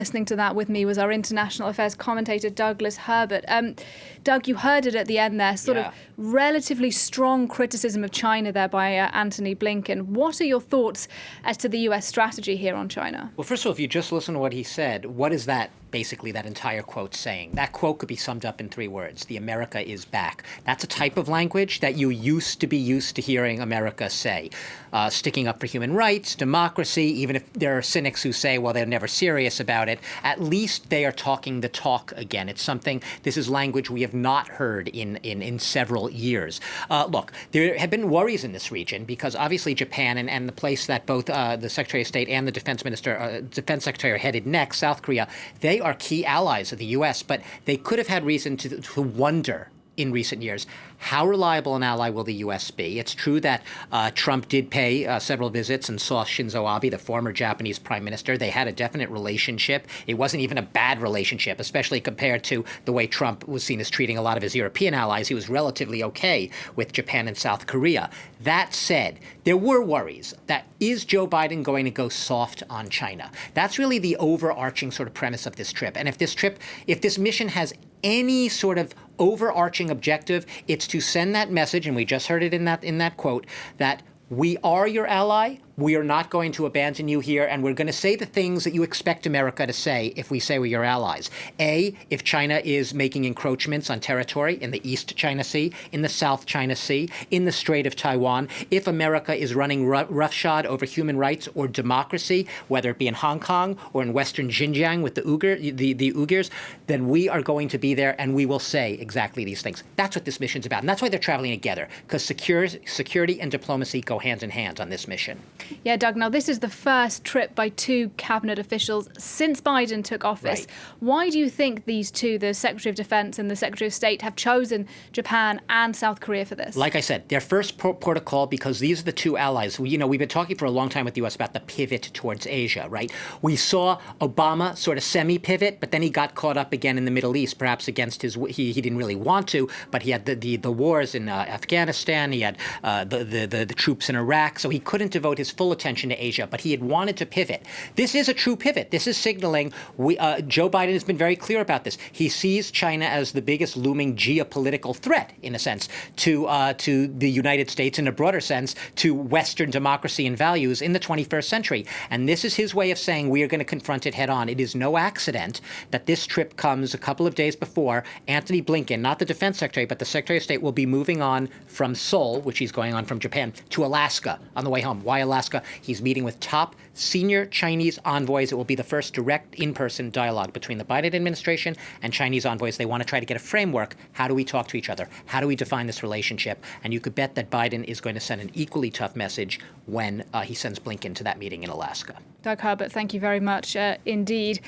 Listening to that with me was our international affairs commentator, Douglas Herbert. Doug, you heard it at the end there, sort of relatively strong criticism of China there by Antony Blinken. What are your thoughts as to the US strategy here on China? Well, first of all, if you just listen to what he said, what is that? Basically, that entire quote saying? That quote could be summed up in 3 words. The America is back. That's a type of language that you used to hearing America say. Sticking up for human rights, democracy, even if there are cynics who say, well, they're never serious about it, at least they are talking the talk again. It's something, this is language we have not heard in several years. Look, there have been worries in this region because obviously Japan and the place that both the Secretary of State and the Defense Secretary are headed next, South Korea, they are key allies of the U.S., but they could have had reason to wonder in recent years, how reliable an ally will the U.S. be? It's true that Trump did pay several visits and saw Shinzo Abe, the former Japanese prime minister. They had a definite relationship. It wasn't even a bad relationship, especially compared to the way Trump was seen as treating a lot of his European allies. He was relatively okay with Japan and South Korea. That said, there were worries that is Joe Biden going to go soft on China? That's really the overarching sort of premise of this trip. And if this mission has any sort of overarching objective, it's to send that message, and we just heard it in that quote, that we are your ally. We are not going to abandon you here, and we're going to say the things that you expect America to say if we say we're your allies. A, if China is making encroachments on territory in the East China Sea, in the South China Sea, in the Strait of Taiwan, if America is running roughshod over human rights or democracy, whether it be in Hong Kong or in Western Xinjiang with the Uyghurs, then we are going to be there and we will say exactly these things. That's what this mission's about, and that's why they're traveling together, because security and diplomacy go hand in hand on this mission. Yeah, Doug, now this is the first trip by 2 cabinet officials since Biden took office. Right. Why do you think these 2, the Secretary of Defense and the Secretary of State, have chosen Japan and South Korea for this? Like I said, their first port of call, because these are the 2 allies. We've been talking for a long time with the U.S. about the pivot towards Asia, right? We saw Obama sort of semi-pivot, but then he got caught up again in the Middle East, perhaps against he didn't really want to, but he had the wars in Afghanistan, he had the troops in Iraq, so he couldn't devote his full attention to Asia, but he had wanted to pivot. This is a true pivot. This is signaling Joe Biden has been very clear about this. He sees China as the biggest looming geopolitical threat, in a sense, to the United States, in a broader sense, to Western democracy and values in the 21st century. And this is his way of saying we are going to confront it head on. It is no accident that this trip comes a couple of days before Antony Blinken, not the defense secretary, but the Secretary of State, will be moving on from Seoul, which he's going on from Japan, to Alaska on the way home. Why Alaska? He's meeting with top senior Chinese envoys. It will be the first direct in-person dialogue between the Biden administration and Chinese envoys. They want to try to get a framework. How do we talk to each other? How do we define this relationship? And you could bet that Biden is going to send an equally tough message when he sends Blinken to that meeting in Alaska. Doug Herbert, thank you very much indeed.